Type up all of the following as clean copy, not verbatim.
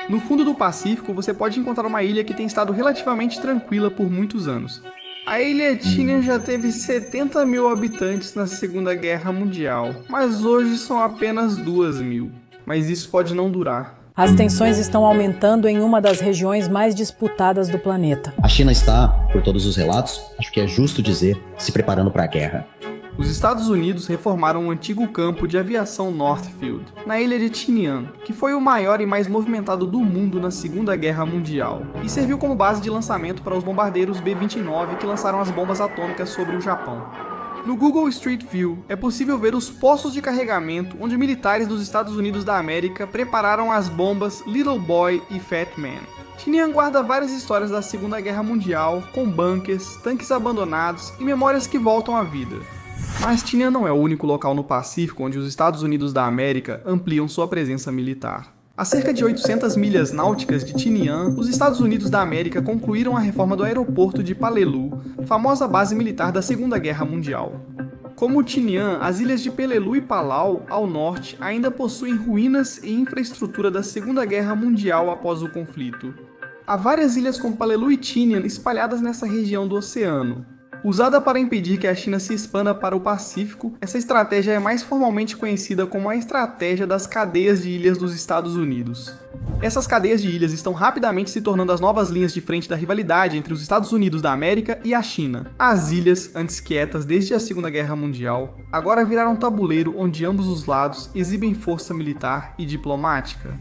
No fundo do Pacífico, você pode encontrar uma ilha que tem estado relativamente tranquila por muitos anos. A ilha Tinian já teve 70 mil habitantes na Segunda Guerra Mundial, mas hoje são apenas 2 mil. Mas isso pode não durar. As tensões estão aumentando em uma das regiões mais disputadas do planeta. A China está, por todos os relatos, acho que é justo dizer, se preparando para a guerra. Os Estados Unidos reformaram um antigo campo de aviação Northfield, na ilha de Tinian, que foi o maior e mais movimentado do mundo na Segunda Guerra Mundial, e serviu como base de lançamento para os bombardeiros B-29 que lançaram as bombas atômicas sobre o Japão. No Google Street View, é possível ver os postos de carregamento onde militares dos Estados Unidos da América prepararam as bombas Little Boy e Fat Man. Tinian guarda várias histórias da Segunda Guerra Mundial, com bunkers, tanques abandonados e memórias que voltam à vida. Mas Tinian não é o único local no Pacífico onde os Estados Unidos da América ampliam sua presença militar. A cerca de 800 milhas náuticas de Tinian, os Estados Unidos da América concluíram a reforma do aeroporto de Peleliu, famosa base militar da Segunda Guerra Mundial. Como Tinian, as ilhas de Peleliu e Palau, ao norte, ainda possuem ruínas e infraestrutura da Segunda Guerra Mundial após o conflito. Há várias ilhas como Peleliu e Tinian espalhadas nessa região do oceano. Usada para impedir que a China se expanda para o Pacífico, essa estratégia é mais formalmente conhecida como a estratégia das cadeias de ilhas dos Estados Unidos. Essas cadeias de ilhas estão rapidamente se tornando as novas linhas de frente da rivalidade entre os Estados Unidos da América e a China. As ilhas, antes quietas desde a Segunda Guerra Mundial, agora viraram um tabuleiro onde ambos os lados exibem força militar e diplomática.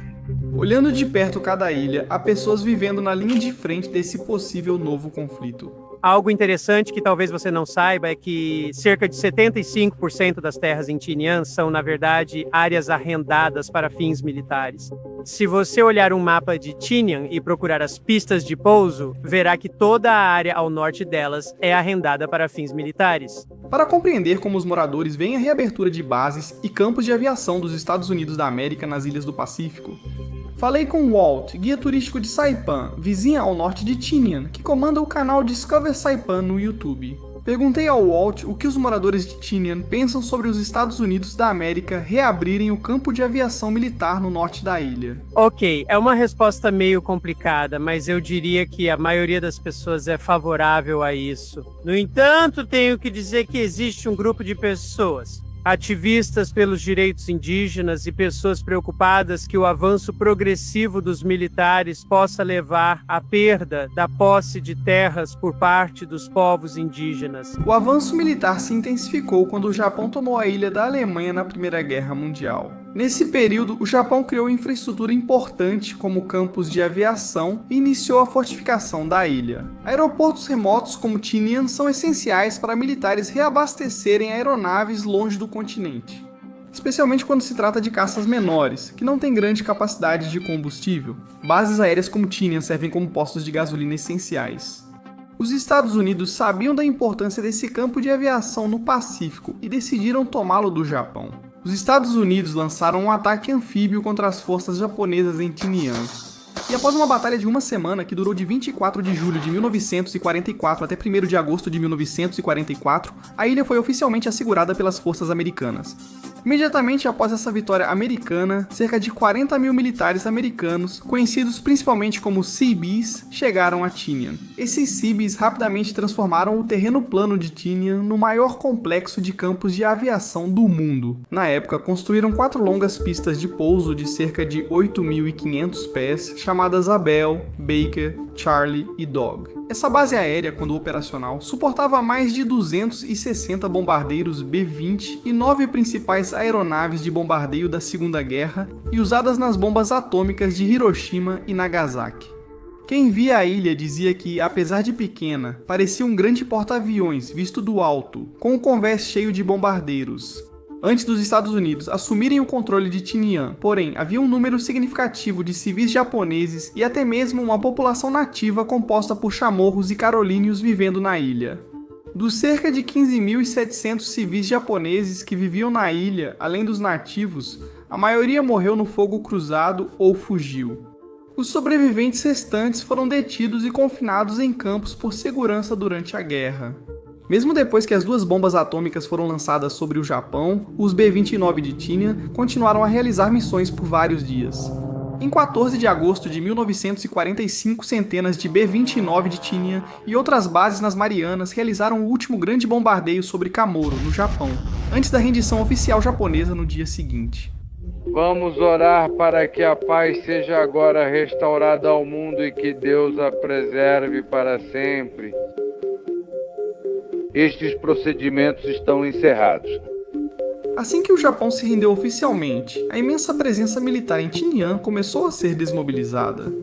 Olhando de perto cada ilha, há pessoas vivendo na linha de frente desse possível novo conflito. Algo interessante que talvez você não saiba é que cerca de 75% das terras em Tinian são, na verdade, áreas arrendadas para fins militares. Se você olhar um mapa de Tinian e procurar as pistas de pouso, verá que toda a área ao norte delas é arrendada para fins militares. Para compreender como os moradores veem a reabertura de bases e campos de aviação dos Estados Unidos da América nas ilhas do Pacífico, falei com Walt, guia turístico de Saipan, vizinha ao norte de Tinian, que comanda o canal Discover Saipan no YouTube. Perguntei ao Walt o que os moradores de Tinian pensam sobre os Estados Unidos da América reabrirem o campo de aviação militar no norte da ilha. Ok, é uma resposta meio complicada, mas eu diria que a maioria das pessoas é favorável a isso. No entanto, tenho que dizer que existe um grupo de pessoas, ativistas pelos direitos indígenas e pessoas preocupadas que o avanço progressivo dos militares possa levar à perda da posse de terras por parte dos povos indígenas. O avanço militar se intensificou quando o Japão tomou a ilha da Alemanha na Primeira Guerra Mundial. Nesse período, o Japão criou infraestrutura importante como campos de aviação e iniciou a fortificação da ilha. Aeroportos remotos como Tinian são essenciais para militares reabastecerem aeronaves longe do continente, especialmente quando se trata de caças menores, que não têm grande capacidade de combustível. Bases aéreas como Tinian servem como postos de gasolina essenciais. Os Estados Unidos sabiam da importância desse campo de aviação no Pacífico e decidiram tomá-lo do Japão. Os Estados Unidos lançaram um ataque anfíbio contra as forças japonesas em Tinian. E após uma batalha de uma semana que durou de 24 de julho de 1944 até 1º de agosto de 1944, a ilha foi oficialmente assegurada pelas forças americanas. Imediatamente após essa vitória americana, cerca de 40 mil militares americanos, conhecidos principalmente como Seabees, chegaram a Tinian. Esses Seabees rapidamente transformaram o terreno plano de Tinian no maior complexo de campos de aviação do mundo. Na época, construíram 4 longas pistas de pouso de cerca de 8.500 pés, chamadas Abel, Baker, Charlie e Dog. Essa base aérea, quando operacional, suportava mais de 260 bombardeiros B-20 e 9 principais aeronaves de bombardeio da Segunda Guerra e usadas nas bombas atômicas de Hiroshima e Nagasaki. Quem via a ilha dizia que, apesar de pequena, parecia um grande porta-aviões visto do alto, com um convés cheio de bombardeiros. Antes dos Estados Unidos assumirem o controle de Tinian, porém, havia um número significativo de civis japoneses e até mesmo uma população nativa composta por chamorros e carolíneos vivendo na ilha. Dos cerca de 15.700 civis japoneses que viviam na ilha, além dos nativos, a maioria morreu no fogo cruzado ou fugiu. Os sobreviventes restantes foram detidos e confinados em campos por segurança durante a guerra. Mesmo depois que as 2 bombas atômicas foram lançadas sobre o Japão, os B-29 de Tinian continuaram a realizar missões por vários dias. Em 14 de agosto de 1945, centenas de B-29 de Tinian e outras bases nas Marianas realizaram o último grande bombardeio sobre Chamorro, no Japão, antes da rendição oficial japonesa no dia seguinte. Vamos orar para que a paz seja agora restaurada ao mundo e que Deus a preserve para sempre. Estes procedimentos estão encerrados. Assim que o Japão se rendeu oficialmente, a imensa presença militar em Tinian começou a ser desmobilizada.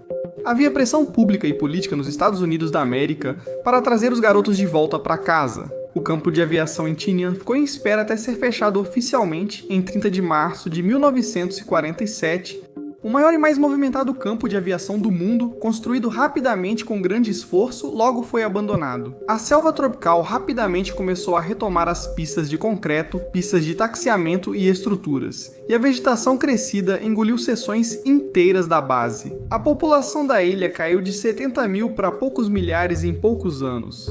Havia pressão pública e política nos Estados Unidos da América para trazer os garotos de volta para casa. O campo de aviação em Tinian ficou em espera até ser fechado oficialmente em 30 de março de 1947, o maior e mais movimentado campo de aviação do mundo, construído rapidamente com grande esforço, logo foi abandonado. A selva tropical rapidamente começou a retomar as pistas de concreto, pistas de taxiamento e estruturas, e a vegetação crescida engoliu seções inteiras da base. A população da ilha caiu de 70 mil para poucos milhares em poucos anos.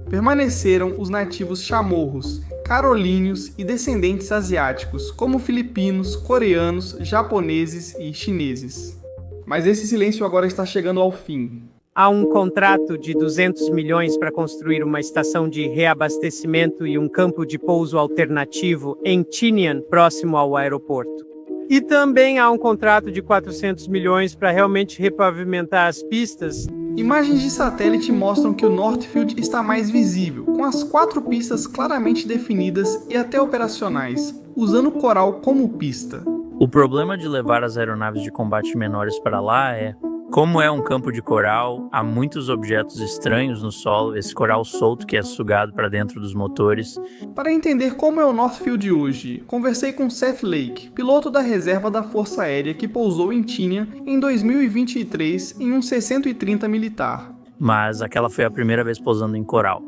Permaneceram os nativos chamorros, carolíneos e descendentes asiáticos, como filipinos, coreanos, japoneses e chineses. Mas esse silêncio agora está chegando ao fim. Há um contrato de 200 milhões para construir uma estação de reabastecimento e um campo de pouso alternativo em Tinian, próximo ao aeroporto. E também há um contrato de 400 milhões para realmente repavimentar as pistas. Imagens de satélite mostram que o Northfield está mais visível, com as 4 pistas claramente definidas e até operacionais, usando o coral como pista. O problema de levar as aeronaves de combate menores para lá é, como é um campo de coral, há muitos objetos estranhos no solo, esse coral solto que é sugado para dentro dos motores. Para entender como é o Northfield hoje, conversei com Seth Lake, piloto da reserva da Força Aérea que pousou em Tinian em 2023 em um C-130 militar. Mas aquela foi a primeira vez pousando em coral.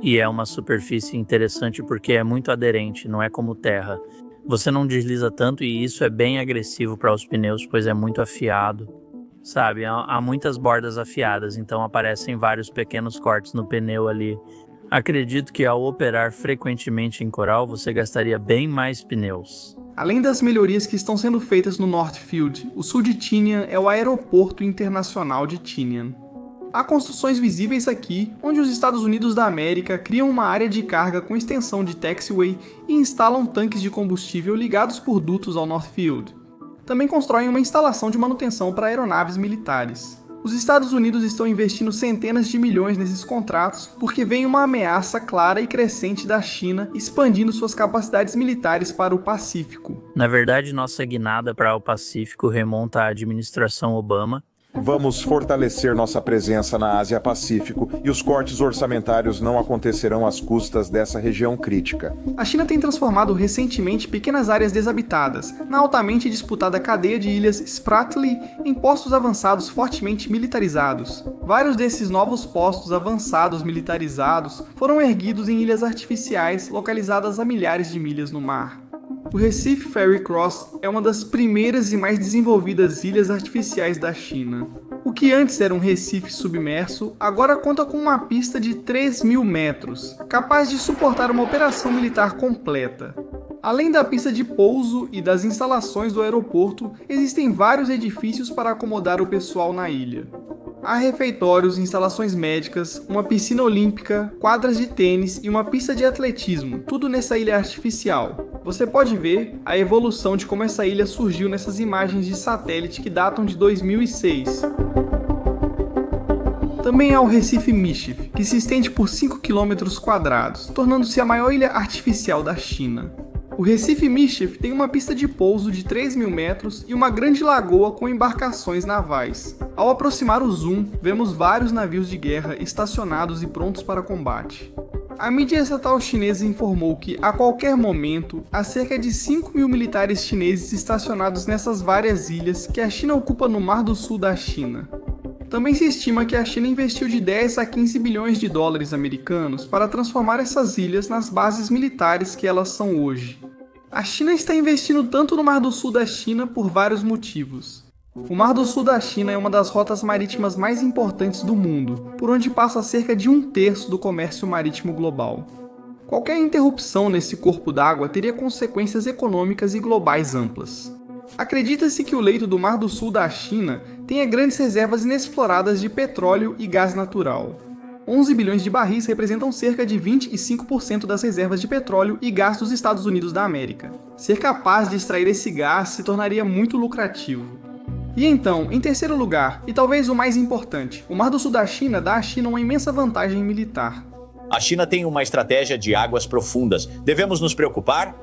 E é uma superfície interessante porque é muito aderente, não é como terra. Você não desliza tanto e isso é bem agressivo para os pneus, pois é muito afiado. Sabe, há muitas bordas afiadas, então aparecem vários pequenos cortes no pneu ali. Acredito que ao operar frequentemente em coral, você gastaria bem mais pneus. Além das melhorias que estão sendo feitas no Northfield, o sul de Tinian é o Aeroporto Internacional de Tinian. Há construções visíveis aqui, onde os Estados Unidos da América criam uma área de carga com extensão de taxiway e instalam tanques de combustível ligados por dutos ao Northfield. Também constroem uma instalação de manutenção para aeronaves militares. Os Estados Unidos estão investindo centenas de milhões nesses contratos porque vem uma ameaça clara e crescente da China expandindo suas capacidades militares para o Pacífico. Na verdade, nossa guinada para o Pacífico remonta à administração Obama. Vamos fortalecer nossa presença na Ásia-Pacífico e os cortes orçamentários não acontecerão às custas dessa região crítica. A China tem transformado recentemente pequenas áreas desabitadas na altamente disputada cadeia de ilhas Spratly em postos avançados fortemente militarizados. Vários desses novos postos avançados militarizados foram erguidos em ilhas artificiais localizadas a milhares de milhas no mar. O Recife Ferry Cross é uma das primeiras e mais desenvolvidas ilhas artificiais da China. O que antes era um recife submerso, agora conta com uma pista de 3.000 metros, capaz de suportar uma operação militar completa. Além da pista de pouso e das instalações do aeroporto, existem vários edifícios para acomodar o pessoal na ilha. Há refeitórios, instalações médicas, uma piscina olímpica, quadras de tênis e uma pista de atletismo, tudo nessa ilha artificial. Você pode ver a evolução de como essa ilha surgiu nessas imagens de satélite que datam de 2006. Também há o Recife Mischief, que se estende por 5 km², tornando-se a maior ilha artificial da China. O Recife Mischief tem uma pista de pouso de 3.000 metros e uma grande lagoa com embarcações navais. Ao aproximar o zoom, vemos vários navios de guerra estacionados e prontos para combate. A mídia estatal chinesa informou que, a qualquer momento, há cerca de 5.000 militares chineses estacionados nessas várias ilhas que a China ocupa no Mar do Sul da China. Também se estima que a China investiu de 10 a 15 bilhões de dólares americanos para transformar essas ilhas nas bases militares que elas são hoje. A China está investindo tanto no Mar do Sul da China por vários motivos. O Mar do Sul da China é uma das rotas marítimas mais importantes do mundo, por onde passa cerca de 1/3 do comércio marítimo global. Qualquer interrupção nesse corpo d'água teria consequências econômicas e globais amplas. Acredita-se que o leito do Mar do Sul da China tenha grandes reservas inexploradas de petróleo e gás natural. 11 bilhões de barris representam cerca de 25% das reservas de petróleo e gás dos Estados Unidos da América. Ser capaz de extrair esse gás se tornaria muito lucrativo. E então, em terceiro lugar, e talvez o mais importante, o Mar do Sul da China dá à China uma imensa vantagem militar. A China tem uma estratégia de águas profundas. Devemos nos preocupar?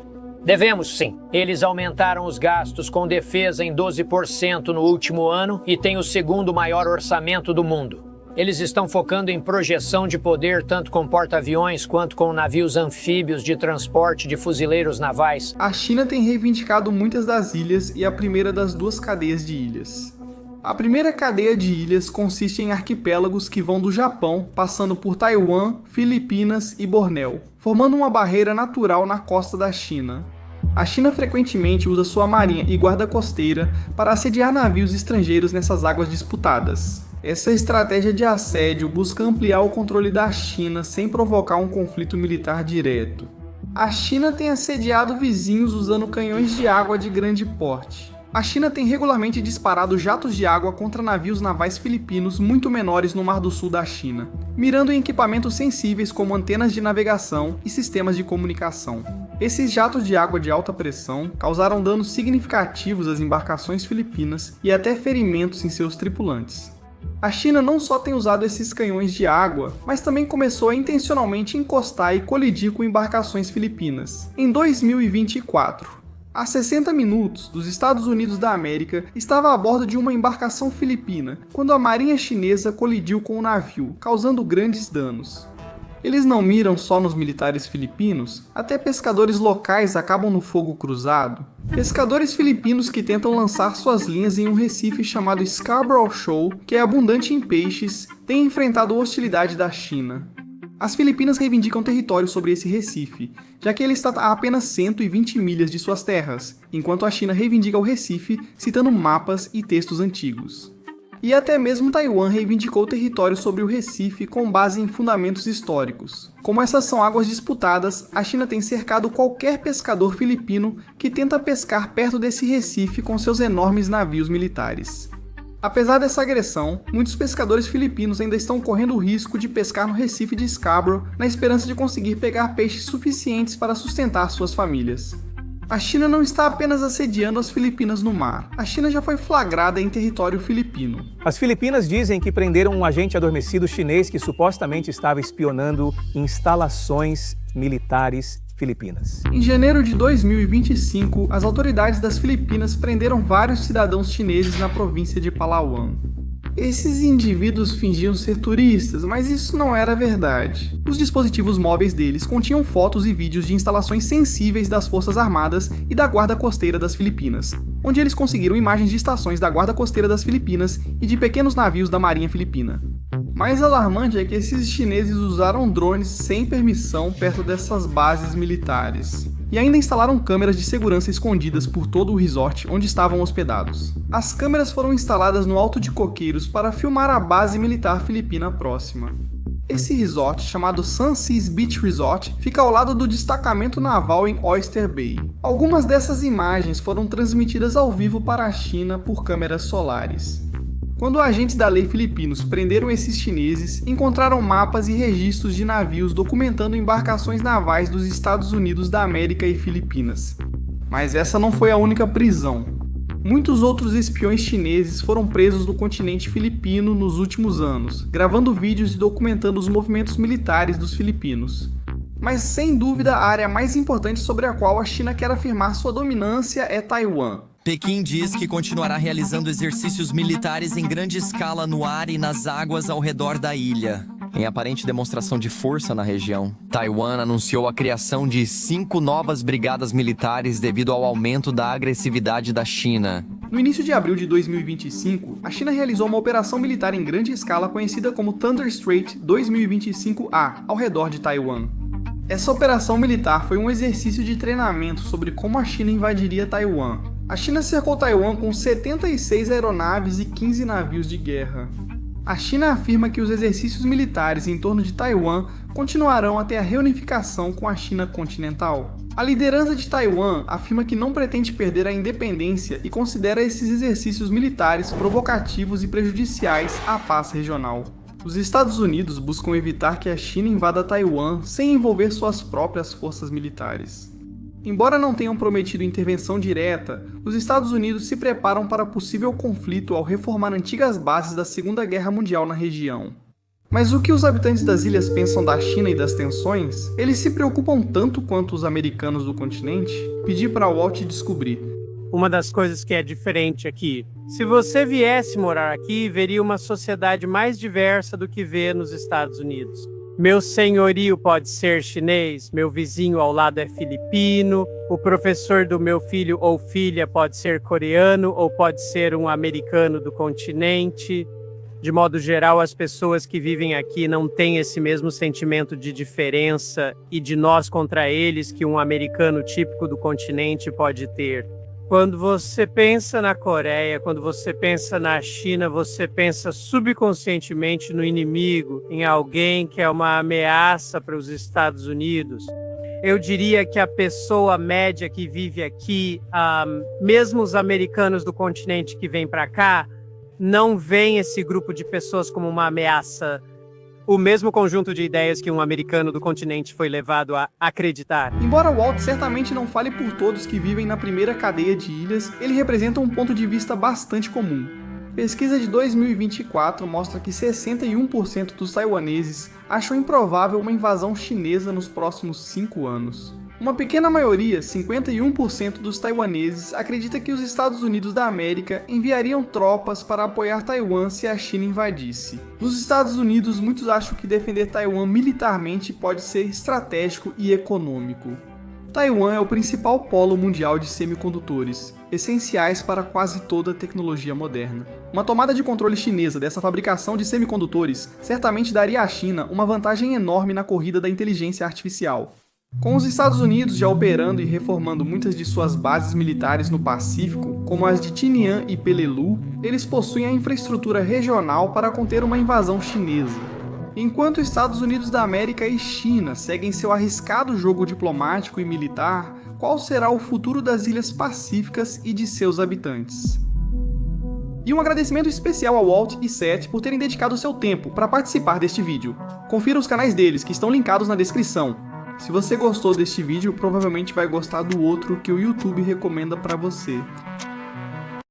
Devemos sim. Eles aumentaram os gastos com defesa em 12% no último ano e têm o segundo maior orçamento do mundo. Eles estão focando em projeção de poder tanto com porta-aviões quanto com navios anfíbios de transporte de fuzileiros navais. A China tem reivindicado muitas das ilhas e a primeira das duas cadeias de ilhas. A primeira cadeia de ilhas consiste em arquipélagos que vão do Japão, passando por Taiwan, Filipinas e Bornéu, formando uma barreira natural na costa da China. A China frequentemente usa sua marinha e guarda costeira para assediar navios estrangeiros nessas águas disputadas. Essa estratégia de assédio busca ampliar o controle da China sem provocar um conflito militar direto. A China tem assediado vizinhos usando canhões de água de grande porte. A China tem regularmente disparado jatos de água contra navios navais filipinos muito menores no Mar do Sul da China, mirando em equipamentos sensíveis como antenas de navegação e sistemas de comunicação. Esses jatos de água de alta pressão causaram danos significativos às embarcações filipinas e até ferimentos em seus tripulantes. A China não só tem usado esses canhões de água, mas também começou a intencionalmente encostar e colidir com embarcações filipinas. Em 2024, a 60 minutos dos Estados Unidos da América estava a bordo de uma embarcação filipina, quando a marinha chinesa colidiu com o navio, causando grandes danos. Eles não miram só nos militares filipinos, até pescadores locais acabam no fogo cruzado. Pescadores filipinos que tentam lançar suas linhas em um recife chamado Scarborough Shoal, que é abundante em peixes, têm enfrentado hostilidade da China. As Filipinas reivindicam território sobre esse recife, já que ele está a apenas 120 milhas de suas terras, enquanto a China reivindica o recife citando mapas e textos antigos. E até mesmo Taiwan reivindicou território sobre o Recife com base em fundamentos históricos. Como essas são águas disputadas, a China tem cercado qualquer pescador filipino que tenta pescar perto desse Recife com seus enormes navios militares. Apesar dessa agressão, muitos pescadores filipinos ainda estão correndo o risco de pescar no Recife de Scarborough na esperança de conseguir pegar peixes suficientes para sustentar suas famílias. A China não está apenas assediando as Filipinas no mar. A China já foi flagrada em território filipino. As Filipinas dizem que prenderam um agente adormecido chinês que supostamente estava espionando instalações militares filipinas. Em janeiro de 2025, as autoridades das Filipinas prenderam vários cidadãos chineses na província de Palawan. Esses indivíduos fingiam ser turistas, mas isso não era verdade. Os dispositivos móveis deles continham fotos e vídeos de instalações sensíveis das Forças Armadas e da Guarda Costeira das Filipinas, onde eles conseguiram imagens de estações da Guarda Costeira das Filipinas e de pequenos navios da Marinha Filipina. Mais alarmante é que esses chineses usaram drones sem permissão perto dessas bases militares. E ainda instalaram câmeras de segurança escondidas por todo o resort onde estavam hospedados. As câmeras foram instaladas no Alto de Coqueiros para filmar a base militar filipina próxima. Esse resort, chamado Sunseas Beach Resort, fica ao lado do destacamento naval em Oyster Bay. Algumas dessas imagens foram transmitidas ao vivo para a China por câmeras solares. Quando agentes da lei filipinos prenderam esses chineses, encontraram mapas e registros de navios documentando embarcações navais dos Estados Unidos da América e Filipinas. Mas essa não foi a única prisão. Muitos outros espiões chineses foram presos no continente filipino nos últimos anos, gravando vídeos e documentando os movimentos militares dos filipinos. Mas sem dúvida a área mais importante sobre a qual a China quer afirmar sua dominância é Taiwan. Pequim diz que continuará realizando exercícios militares em grande escala no ar e nas águas ao redor da ilha, em aparente demonstração de força na região. Taiwan anunciou a criação de 5 novas brigadas militares devido ao aumento da agressividade da China. No início de abril de 2025, a China realizou uma operação militar em grande escala conhecida como Thunder Strait 2025A, ao redor de Taiwan. Essa operação militar foi um exercício de treinamento sobre como a China invadiria Taiwan. A China cercou Taiwan com 76 aeronaves e 15 navios de guerra. A China afirma que os exercícios militares em torno de Taiwan continuarão até a reunificação com a China continental. A liderança de Taiwan afirma que não pretende perder a independência e considera esses exercícios militares provocativos e prejudiciais à paz regional. Os Estados Unidos buscam evitar que a China invada Taiwan sem envolver suas próprias forças militares. Embora não tenham prometido intervenção direta, os Estados Unidos se preparam para possível conflito ao reformar antigas bases da Segunda Guerra Mundial na região. Mas o que os habitantes das ilhas pensam da China e das tensões? Eles se preocupam tanto quanto os americanos do continente? Pedi para Walt descobrir. Uma das coisas que é diferente aqui, se você viesse morar aqui, veria uma sociedade mais diversa do que vê nos Estados Unidos. Meu senhorio pode ser chinês, meu vizinho ao lado é filipino, o professor do meu filho ou filha pode ser coreano ou pode ser um americano do continente. De modo geral, as pessoas que vivem aqui não têm esse mesmo sentimento de diferença e de nós contra eles que um americano típico do continente pode ter. Quando você pensa na Coreia, quando você pensa na China, você pensa subconscientemente no inimigo, em alguém que é uma ameaça para os Estados Unidos. Eu diria que a pessoa média que vive aqui, mesmo os americanos do continente que vêm para cá, não veem esse grupo de pessoas como uma ameaça. O mesmo conjunto de ideias que um americano do continente foi levado a acreditar. Embora Walt certamente não fale por todos que vivem na primeira cadeia de ilhas, ele representa um ponto de vista bastante comum. Pesquisa de 2024 mostra que 61% dos taiwaneses acham improvável uma invasão chinesa nos próximos 5 anos. Uma pequena maioria, 51% dos taiwaneses, acredita que os Estados Unidos da América enviariam tropas para apoiar Taiwan se a China invadisse. Nos Estados Unidos, muitos acham que defender Taiwan militarmente pode ser estratégico e econômico. Taiwan é o principal polo mundial de semicondutores, essenciais para quase toda a tecnologia moderna. Uma tomada de controle chinesa dessa fabricação de semicondutores certamente daria à China uma vantagem enorme na corrida da inteligência artificial. Com os Estados Unidos já operando e reformando muitas de suas bases militares no Pacífico, como as de Tinian e Peleliu, eles possuem a infraestrutura regional para conter uma invasão chinesa. Enquanto Estados Unidos da América e China seguem seu arriscado jogo diplomático e militar, qual será o futuro das Ilhas Pacíficas e de seus habitantes? E um agradecimento especial ao Walt e Seth por terem dedicado seu tempo para participar deste vídeo. Confira os canais deles, que estão linkados na descrição. Se você gostou deste vídeo, provavelmente vai gostar do outro que o YouTube recomenda para você.